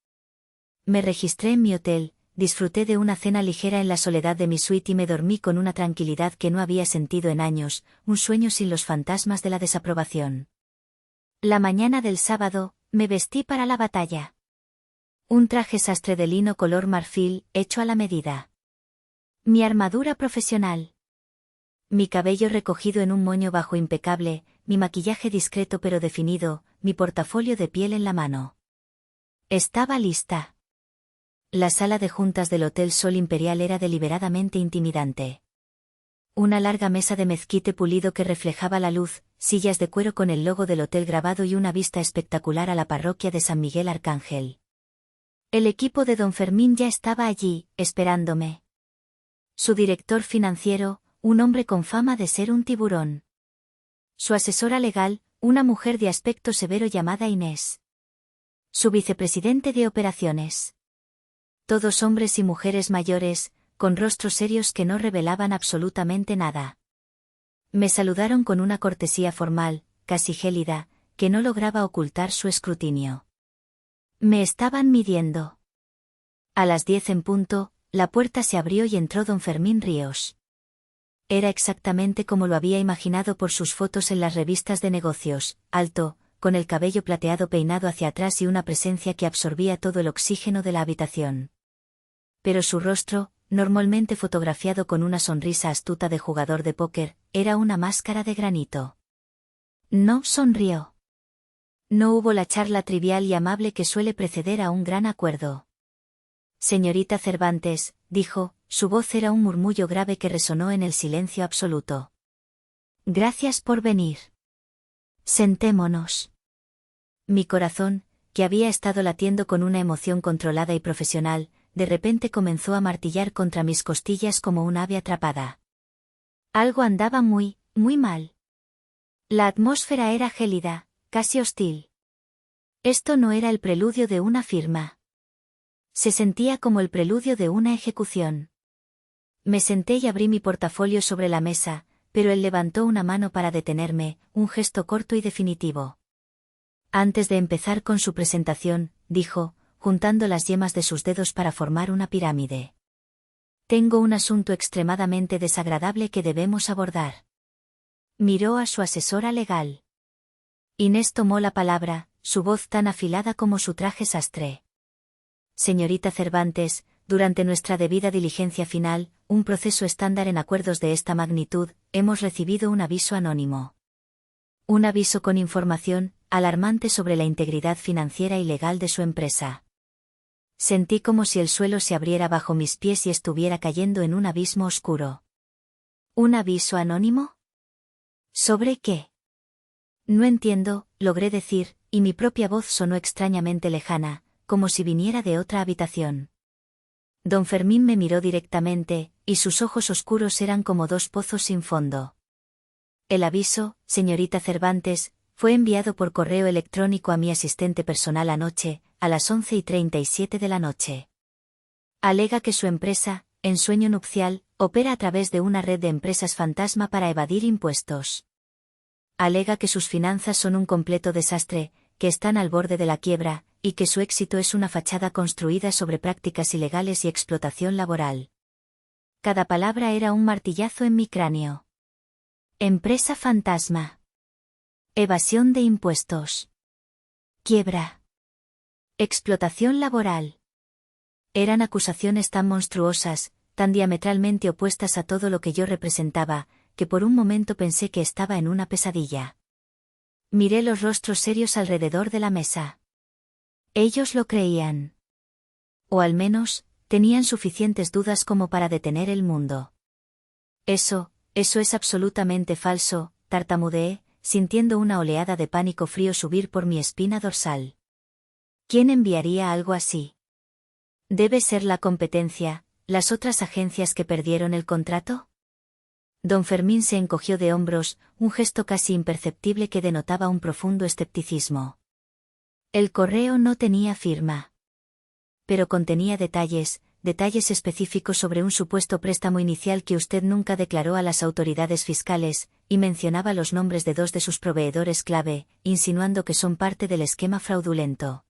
Me registré en mi hotel, disfruté de una cena ligera en la soledad de mi suite y me dormí con una tranquilidad que no había sentido en años, un sueño sin los fantasmas de la desaprobación. La mañana del sábado, me vestí para la batalla. Un traje sastre de lino color marfil, hecho a la medida. Mi armadura profesional. Mi cabello recogido en un moño bajo impecable, mi maquillaje discreto pero definido, mi portafolio de piel en la mano. Estaba lista. La sala de juntas del Hotel Sol Imperial era deliberadamente intimidante. Una larga mesa de mezquite pulido que reflejaba la luz, sillas de cuero con el logo del hotel grabado y una vista espectacular a la parroquia de San Miguel Arcángel. El equipo de don Fermín ya estaba allí, esperándome. Su director financiero, un hombre con fama de ser un tiburón. Su asesora legal, una mujer de aspecto severo llamada Inés. Su vicepresidente de operaciones. Todos hombres y mujeres mayores, con rostros serios que no revelaban absolutamente nada. Me saludaron con una cortesía formal, casi gélida, que no lograba ocultar su escrutinio. Me estaban midiendo. A las 10 en punto, la puerta se abrió y entró don Fermín Ríos. Era exactamente como lo había imaginado por sus fotos en las revistas de negocios, alto, con el cabello plateado peinado hacia atrás y una presencia que absorbía todo el oxígeno de la habitación. Pero su rostro, normalmente fotografiado con una sonrisa astuta de jugador de póker, era una máscara de granito. No sonrió. No hubo la charla trivial y amable que suele preceder a un gran acuerdo. Señorita Cervantes, dijo, su voz era un murmullo grave que resonó en el silencio absoluto. Gracias por venir. Sentémonos. Mi corazón, que había estado latiendo con una emoción controlada y profesional, de repente comenzó a martillar contra mis costillas como un ave atrapada. Algo andaba muy mal. La atmósfera era gélida, casi hostil. Esto no era el preludio de una firma. Se sentía como el preludio de una ejecución. Me senté y abrí mi portafolio sobre la mesa, pero él levantó una mano para detenerme, un gesto corto y definitivo. Antes de empezar con su presentación, dijo, juntando las yemas de sus dedos para formar una pirámide. Tengo un asunto extremadamente desagradable que debemos abordar. Miró a su asesora legal. Inés tomó la palabra, su voz tan afilada como su traje sastre. Señorita Cervantes, durante nuestra debida diligencia final, un proceso estándar en acuerdos de esta magnitud, hemos recibido un aviso anónimo. Un aviso con información alarmante sobre la integridad financiera y legal de su empresa. Sentí como si el suelo se abriera bajo mis pies y estuviera cayendo en un abismo oscuro. ¿Un aviso anónimo? ¿Sobre qué? No entiendo, logré decir, y mi propia voz sonó extrañamente lejana, como si viniera de otra habitación. Don Fermín me miró directamente, y sus ojos oscuros eran como dos pozos sin fondo. El aviso, señorita Cervantes, fue enviado por correo electrónico a mi asistente personal anoche, a las 11:37 de la noche. Alega que su empresa, Ensueño Nupcial, opera a través de una red de empresas fantasma para evadir impuestos. Alega que sus finanzas son un completo desastre, que están al borde de la quiebra, y que su éxito es una fachada construida sobre prácticas ilegales y explotación laboral. Cada palabra era un martillazo en mi cráneo. Empresa fantasma. Evasión de impuestos. Quiebra. Explotación laboral. Eran acusaciones tan monstruosas, tan diametralmente opuestas a todo lo que yo representaba, que por un momento pensé que estaba en una pesadilla. Miré los rostros serios alrededor de la mesa. Ellos lo creían. O al menos, Tenían suficientes dudas como para detener el mundo. Eso es absolutamente falso, tartamudeé, sintiendo una oleada de pánico frío subir por mi espina dorsal. ¿Quién enviaría algo así? ¿Debe ser la competencia, las otras agencias que perdieron el contrato? Don Fermín se encogió de hombros, un gesto casi imperceptible que denotaba un profundo escepticismo. El correo no tenía firma. Pero contenía detalles específicos sobre un supuesto préstamo inicial que usted nunca declaró a las autoridades fiscales, y mencionaba los nombres de 2 de sus proveedores clave, insinuando que son parte del esquema fraudulento.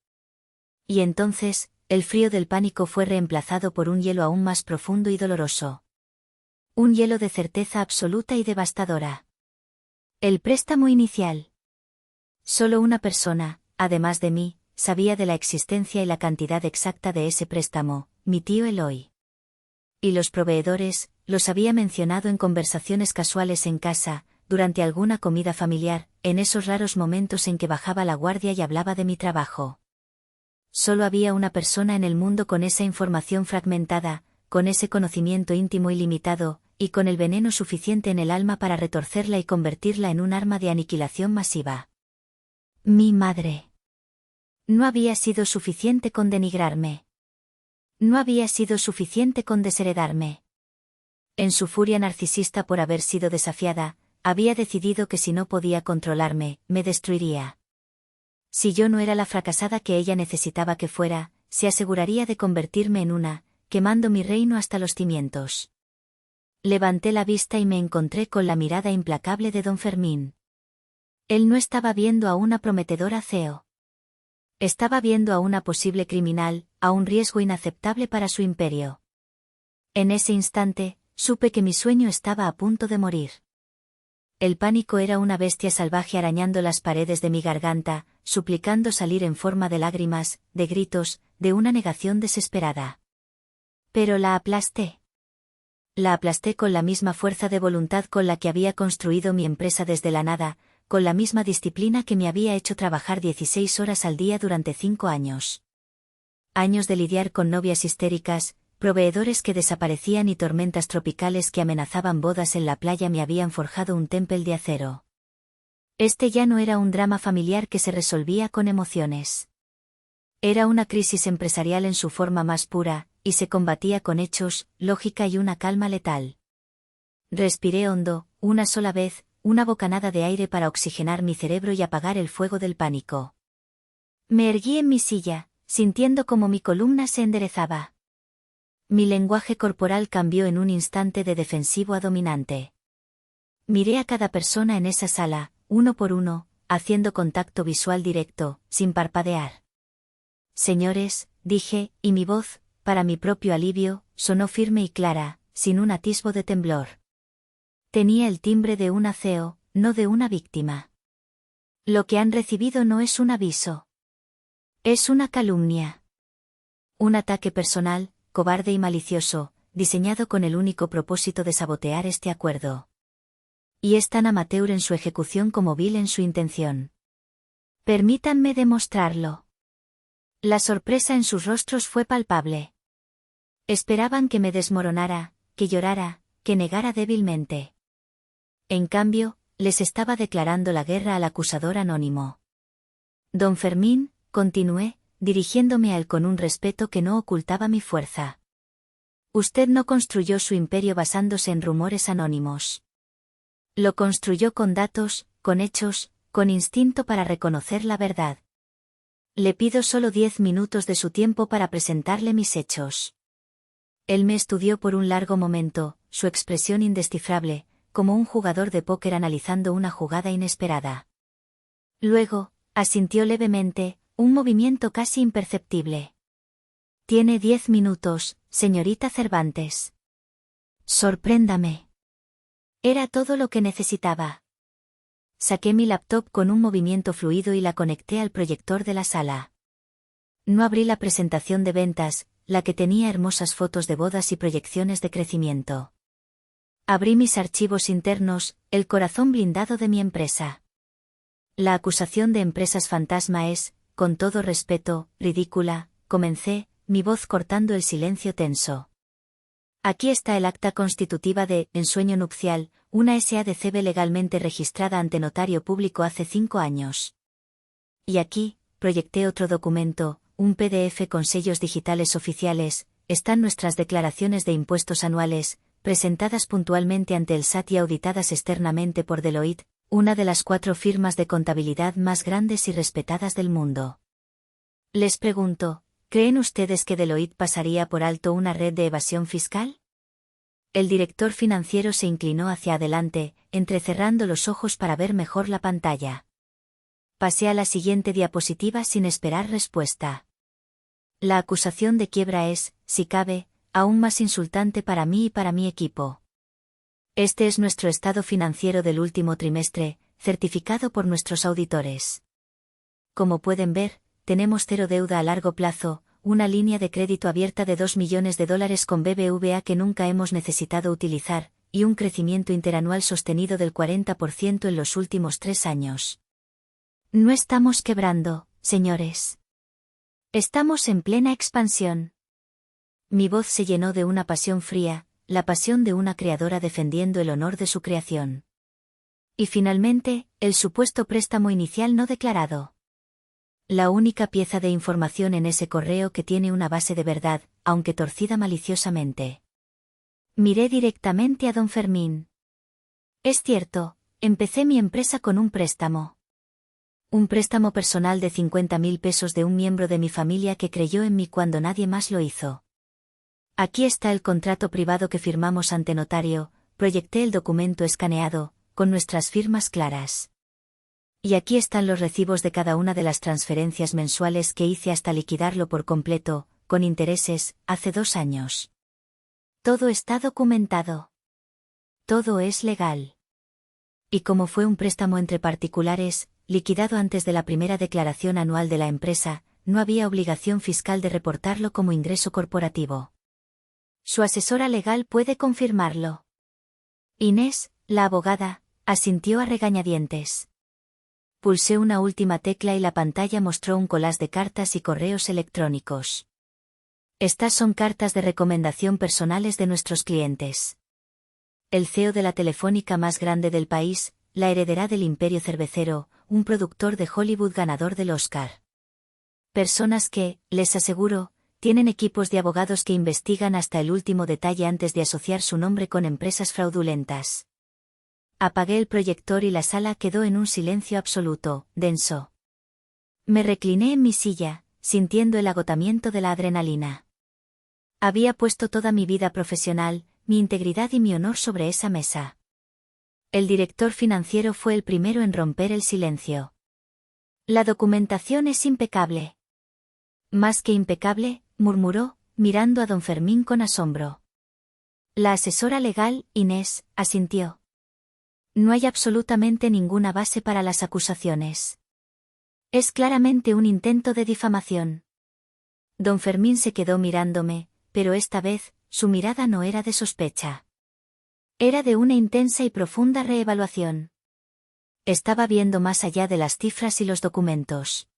Y entonces, el frío del pánico fue reemplazado por un hielo aún más profundo y doloroso. Un hielo de certeza absoluta y devastadora. El préstamo inicial. Solo una persona, además de mí, sabía de la existencia y la cantidad exacta de ese préstamo, mi tío Eloy. Y los proveedores, los había mencionado en conversaciones casuales en casa, durante alguna comida familiar, en esos raros momentos en que bajaba la guardia y hablaba de mi trabajo. Solo había una persona en el mundo con esa información fragmentada, con ese conocimiento íntimo y limitado, y con el veneno suficiente en el alma para retorcerla y convertirla en un arma de aniquilación masiva. Mi madre. No había sido suficiente con denigrarme. No había sido suficiente con desheredarme. En su furia narcisista por haber sido desafiada, había decidido que si no podía controlarme, me destruiría. Si yo no era la fracasada que ella necesitaba que fuera, se aseguraría de convertirme en una, quemando mi reino hasta los cimientos. Levanté la vista y me encontré con la mirada implacable de don Fermín. Él no estaba viendo a una prometedora CEO. Estaba viendo a una posible criminal, a un riesgo inaceptable para su imperio. En ese instante, supe que mi sueño estaba a punto de morir. El pánico era una bestia salvaje arañando las paredes de mi garganta, suplicando salir en forma de lágrimas, de gritos, de una negación desesperada. Pero la aplasté. La aplasté con la misma fuerza de voluntad con la que había construido mi empresa desde la nada, con la misma disciplina que me había hecho trabajar 16 horas al día durante 5 años. Años de lidiar con novias histéricas, proveedores que desaparecían y tormentas tropicales que amenazaban bodas en la playa me habían forjado un templo de acero. Este ya no era un drama familiar que se resolvía con emociones. Era una crisis empresarial en su forma más pura, y se combatía con hechos, lógica y una calma letal. Respiré hondo, una sola vez, una bocanada de aire para oxigenar mi cerebro y apagar el fuego del pánico. Me erguí en mi silla, sintiendo como mi columna se enderezaba. Mi lenguaje corporal cambió en un instante de defensivo a dominante. Miré a cada persona en esa sala, uno por uno, haciendo contacto visual directo, sin parpadear. Señores, dije, y mi voz, para mi propio alivio, sonó firme y clara, sin un atisbo de temblor. Tenía el timbre de una CEO, no de una víctima. Lo que han recibido no es un aviso. Es una calumnia. Un ataque personal, cobarde y malicioso, diseñado con el único propósito de sabotear este acuerdo. Y es tan amateur en su ejecución como vil en su intención. Permítanme demostrarlo. La sorpresa en sus rostros fue palpable. Esperaban que me desmoronara, que llorara, que negara débilmente. En cambio, les estaba declarando la guerra al acusador anónimo. Don Fermín, continué, dirigiéndome a él con un respeto que no ocultaba mi fuerza. Usted no construyó su imperio basándose en rumores anónimos. Lo construyó con datos, con hechos, con instinto para reconocer la verdad. Le pido solo 10 minutos de su tiempo para presentarle mis hechos. Él me estudió por un largo momento, su expresión indescifrable, como un jugador de póker analizando una jugada inesperada. Luego, asintió levemente, un movimiento casi imperceptible. Tiene 10 minutos, señorita Cervantes. Sorpréndame. Era todo lo que necesitaba. Saqué mi laptop con un movimiento fluido y la conecté al proyector de la sala. No abrí la presentación de ventas, la que tenía hermosas fotos de bodas y proyecciones de crecimiento. Abrí mis archivos internos, el corazón blindado de mi empresa. La acusación de empresas fantasma es, con todo respeto, ridícula, comencé, mi voz cortando el silencio tenso. Aquí está el acta constitutiva de ensueño nupcial, una SADCB legalmente registrada ante notario público hace 5 años. Y aquí, proyecté otro documento, un PDF con sellos digitales oficiales, están nuestras declaraciones de impuestos anuales, presentadas puntualmente ante el SAT y auditadas externamente por Deloitte, una de las 4 firmas de contabilidad más grandes y respetadas del mundo. Les pregunto, ¿creen ustedes que Deloitte pasaría por alto una red de evasión fiscal? El director financiero se inclinó hacia adelante, entrecerrando los ojos para ver mejor la pantalla. Pasé a la siguiente diapositiva sin esperar respuesta. La acusación de quiebra es, si cabe, aún más insultante para mí y para mi equipo. Este es nuestro estado financiero del último trimestre, certificado por nuestros auditores. Como pueden ver, tenemos 0 deuda a largo plazo, una línea de crédito abierta de $2 millones con BBVA que nunca hemos necesitado utilizar, y un crecimiento interanual sostenido del 40% en los últimos 3 años. No estamos quebrando, señores. Estamos en plena expansión. Mi voz se llenó de una pasión fría, la pasión de una creadora defendiendo el honor de su creación. Y finalmente, el supuesto préstamo inicial no declarado. La única pieza de información en ese correo que tiene una base de verdad, aunque torcida maliciosamente. Miré directamente a don Fermín. Es cierto, empecé mi empresa con un préstamo. Un préstamo personal de 50.000 pesos de un miembro de mi familia que creyó en mí cuando nadie más lo hizo. Aquí está el contrato privado que firmamos ante notario, proyecté el documento escaneado, con nuestras firmas claras. Y aquí están los recibos de cada una de las transferencias mensuales que hice hasta liquidarlo por completo, con intereses, hace 2 años. Todo está documentado. Todo es legal. Y como fue un préstamo entre particulares, liquidado antes de la primera declaración anual de la empresa, no había obligación fiscal de reportarlo como ingreso corporativo. Su asesora legal puede confirmarlo. Inés, la abogada, asintió a regañadientes. Pulsé una última tecla y la pantalla mostró un collage de cartas y correos electrónicos. Estas son cartas de recomendación personales de nuestros clientes. El CEO de la telefónica más grande del país, la heredera del imperio cervecero, un productor de Hollywood ganador del Oscar. Personas que, les aseguro, tienen equipos de abogados que investigan hasta el último detalle antes de asociar su nombre con empresas fraudulentas. Apagué el proyector y la sala quedó en un silencio absoluto, denso. Me recliné en mi silla, sintiendo el agotamiento de la adrenalina. Había puesto toda mi vida profesional, mi integridad y mi honor sobre esa mesa. El director financiero fue el primero en romper el silencio. La documentación es impecable. Más que impecable, murmuró, mirando a don Fermín con asombro. La asesora legal, Inés, asintió. No hay absolutamente ninguna base para las acusaciones. Es claramente un intento de difamación. Don Fermín se quedó mirándome, pero esta vez, su mirada no era de sospecha. Era de una intensa y profunda reevaluación. Estaba viendo más allá de las cifras y los documentos.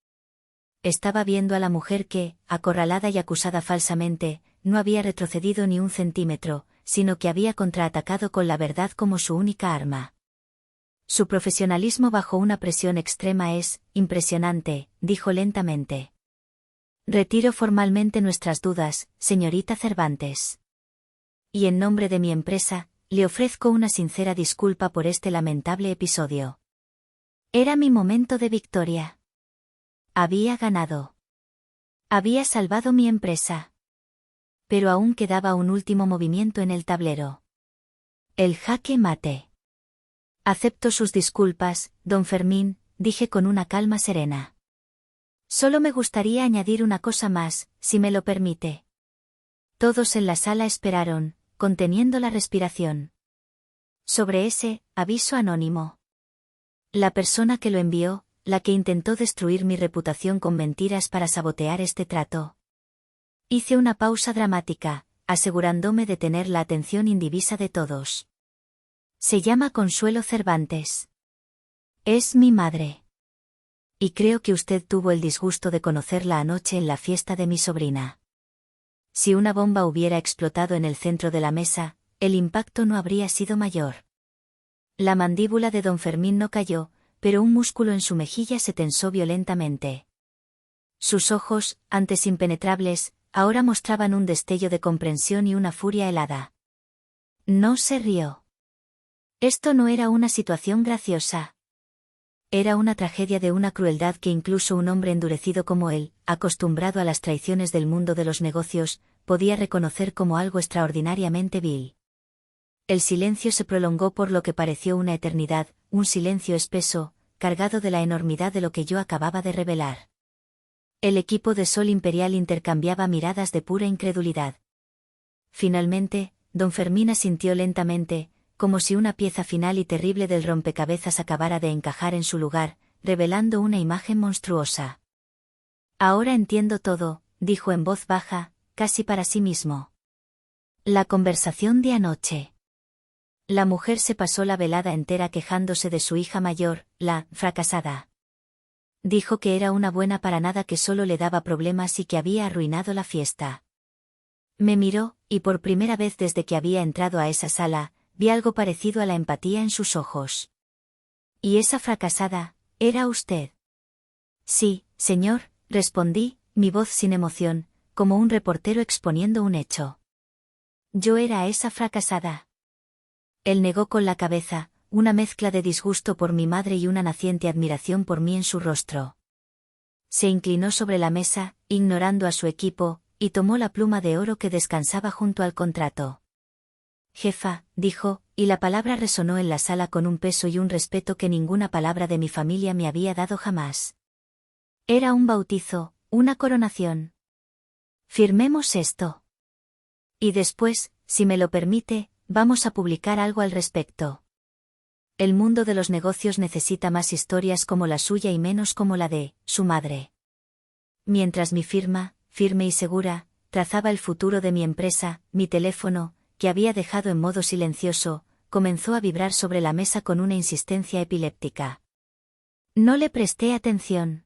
Estaba viendo a la mujer que, acorralada y acusada falsamente, no había retrocedido ni un centímetro, sino que había contraatacado con la verdad como su única arma. Su profesionalismo bajo una presión extrema es, impresionante, dijo lentamente. Retiro formalmente nuestras dudas, señorita Cervantes. Y en nombre de mi empresa, le ofrezco una sincera disculpa por este lamentable episodio. Era mi momento de victoria. Había ganado. Había salvado mi empresa. Pero aún quedaba un último movimiento en el tablero. El jaque mate. Acepto sus disculpas, don Fermín, dije con una calma serena. Solo me gustaría añadir una cosa más, si me lo permite. Todos en la sala esperaron, conteniendo la respiración. Sobre ese aviso anónimo. La persona que lo envió, la que intentó destruir mi reputación con mentiras para sabotear este trato. Hice una pausa dramática, asegurándome de tener la atención indivisa de todos. Se llama Consuelo Cervantes. Es mi madre. Y creo que usted tuvo el disgusto de conocerla anoche en la fiesta de mi sobrina. Si una bomba hubiera explotado en el centro de la mesa, el impacto no habría sido mayor. La mandíbula de don Fermín no cayó, pero un músculo en su mejilla se tensó violentamente. Sus ojos, antes impenetrables, ahora mostraban un destello de comprensión y una furia helada. No se rió. Esto no era una situación graciosa. Era una tragedia de una crueldad que incluso un hombre endurecido como él, acostumbrado a las traiciones del mundo de los negocios, podía reconocer como algo extraordinariamente vil. El silencio se prolongó por lo que pareció una eternidad, un silencio espeso, cargado de la enormidad de lo que yo acababa de revelar. El equipo de Sol Imperial intercambiaba miradas de pura incredulidad. Finalmente, don Fermín asintió lentamente, como si una pieza final y terrible del rompecabezas acabara de encajar en su lugar, revelando una imagen monstruosa. Ahora entiendo todo, dijo en voz baja, casi para sí mismo. La conversación de anoche. La mujer se pasó la velada entera quejándose de su hija mayor, la fracasada. Dijo que era una buena para nada, que solo le daba problemas y que había arruinado la fiesta. Me miró, y por primera vez desde que había entrado a esa sala, vi algo parecido a la empatía en sus ojos. ¿Y esa fracasada, era usted? Sí, señor, respondí, mi voz sin emoción, como un reportero exponiendo un hecho. Yo era esa fracasada. Él negó con la cabeza, una mezcla de disgusto por mi madre y una naciente admiración por mí en su rostro. Se inclinó sobre la mesa, ignorando a su equipo, y tomó la pluma de oro que descansaba junto al contrato. Jefa, dijo, y la palabra resonó en la sala con un peso y un respeto que ninguna palabra de mi familia me había dado jamás. Era un bautizo, una coronación. Firmemos esto. Y después, si me lo permite, vamos a publicar algo al respecto. El mundo de los negocios necesita más historias como la suya y menos como la de su madre. Mientras mi firma, firme y segura, trazaba el futuro de mi empresa, mi teléfono, que había dejado en modo silencioso, comenzó a vibrar sobre la mesa con una insistencia epiléptica. No le presté atención.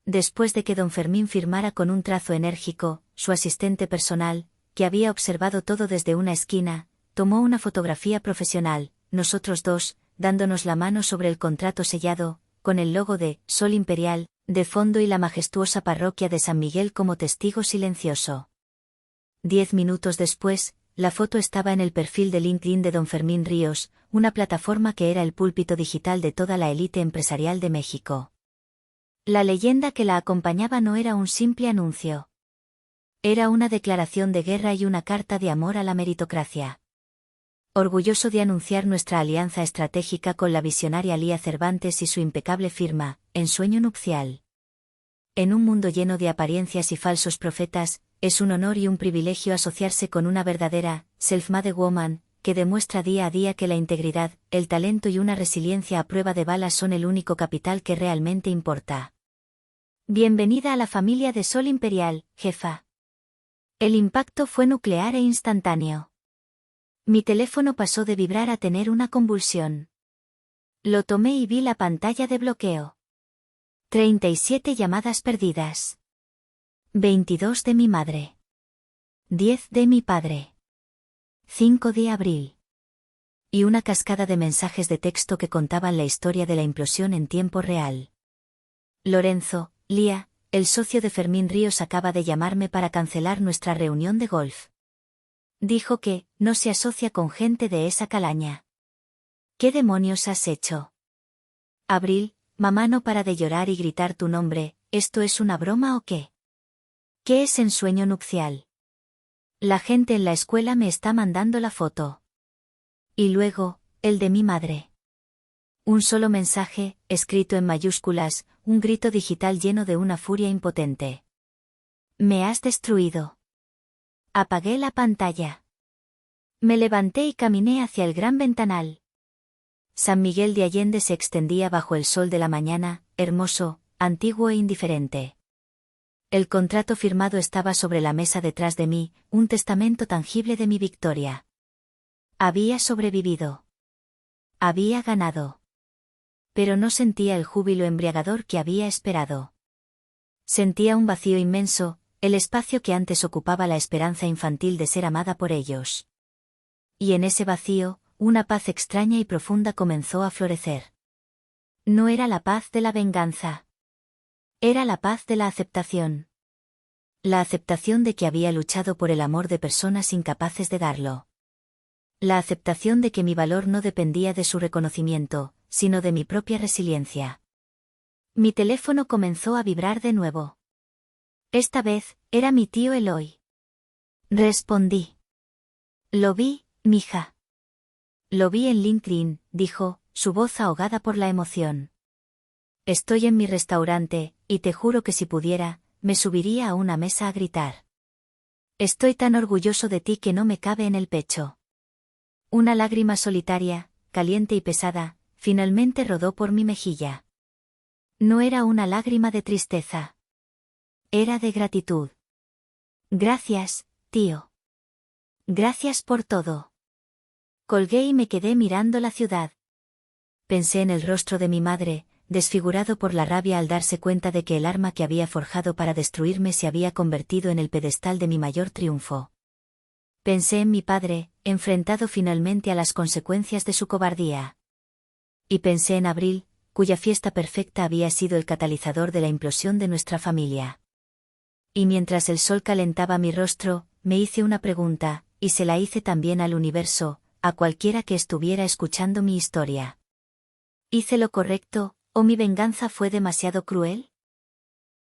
Después de que don Fermín firmara con un trazo enérgico, su asistente personal, que había observado todo desde una esquina, tomó una fotografía profesional, nosotros dos, dándonos la mano sobre el contrato sellado, con el logo de Sol Imperial, de fondo y la majestuosa parroquia de San Miguel como testigo silencioso. 10 minutos después, la foto estaba en el perfil de LinkedIn de don Fermín Ríos, una plataforma que era el púlpito digital de toda la élite empresarial de México. La leyenda que la acompañaba no era un simple anuncio. Era una declaración de guerra y una carta de amor a la meritocracia. Orgulloso de anunciar nuestra alianza estratégica con la visionaria Lía Cervantes y su impecable firma, Ensueño nupcial. En un mundo lleno de apariencias y falsos profetas, es un honor y un privilegio asociarse con una verdadera, self-made woman, que demuestra día a día que la integridad, el talento y una resiliencia a prueba de balas son el único capital que realmente importa. Bienvenida a la familia de Sol Imperial, jefa. El impacto fue nuclear e instantáneo. Mi teléfono pasó de vibrar a tener una convulsión. Lo tomé y vi la pantalla de bloqueo. 37 llamadas perdidas. 22 de mi madre. 10 de mi padre. 5 de abril. Y una cascada de mensajes de texto que contaban la historia de la implosión en tiempo real. Lorenzo, Lía, el socio de Fermín Ríos acaba de llamarme para cancelar nuestra reunión de golf. Dijo que no se asocia con gente de esa calaña. ¿Qué demonios has hecho? Abril, mamá no para de llorar y gritar tu nombre, ¿esto es una broma o qué? ¿Qué es ensueño nupcial? La gente en la escuela me está mandando la foto. Y luego, el de mi madre. Un solo mensaje, escrito en mayúsculas, un grito digital lleno de una furia impotente. Me has destruido. Apagué la pantalla. Me levanté y caminé hacia el gran ventanal. San Miguel de Allende se extendía bajo el sol de la mañana, hermoso, antiguo e indiferente. El contrato firmado estaba sobre la mesa detrás de mí, un testamento tangible de mi victoria. Había sobrevivido. Había ganado. Pero no sentía el júbilo embriagador que había esperado. Sentía un vacío inmenso, el espacio que antes ocupaba la esperanza infantil de ser amada por ellos. Y en ese vacío, una paz extraña y profunda comenzó a florecer. No era la paz de la venganza. Era la paz de la aceptación. La aceptación de que había luchado por el amor de personas incapaces de darlo. La aceptación de que mi valor no dependía de su reconocimiento, sino de mi propia resiliencia. Mi teléfono comenzó a vibrar de nuevo. Esta vez, era mi tío Eloy. Respondí. Lo vi, mija. Lo vi en LinkedIn, dijo, su voz ahogada por la emoción. Estoy en mi restaurante, y te juro que si pudiera, me subiría a una mesa a gritar. Estoy tan orgulloso de ti que no me cabe en el pecho. Una lágrima solitaria, caliente y pesada, finalmente rodó por mi mejilla. No era una lágrima de tristeza. Era de gratitud. Gracias, tío. Gracias por todo. Colgué y me quedé mirando la ciudad. Pensé en el rostro de mi madre, desfigurado por la rabia al darse cuenta de que el arma que había forjado para destruirme se había convertido en el pedestal de mi mayor triunfo. Pensé en mi padre, enfrentado finalmente a las consecuencias de su cobardía. Y pensé en Abril, cuya fiesta perfecta había sido el catalizador de la implosión de nuestra familia. Y mientras el sol calentaba mi rostro, me hice una pregunta, y se la hice también al universo, a cualquiera que estuviera escuchando mi historia. ¿Hice lo correcto, o mi venganza fue demasiado cruel?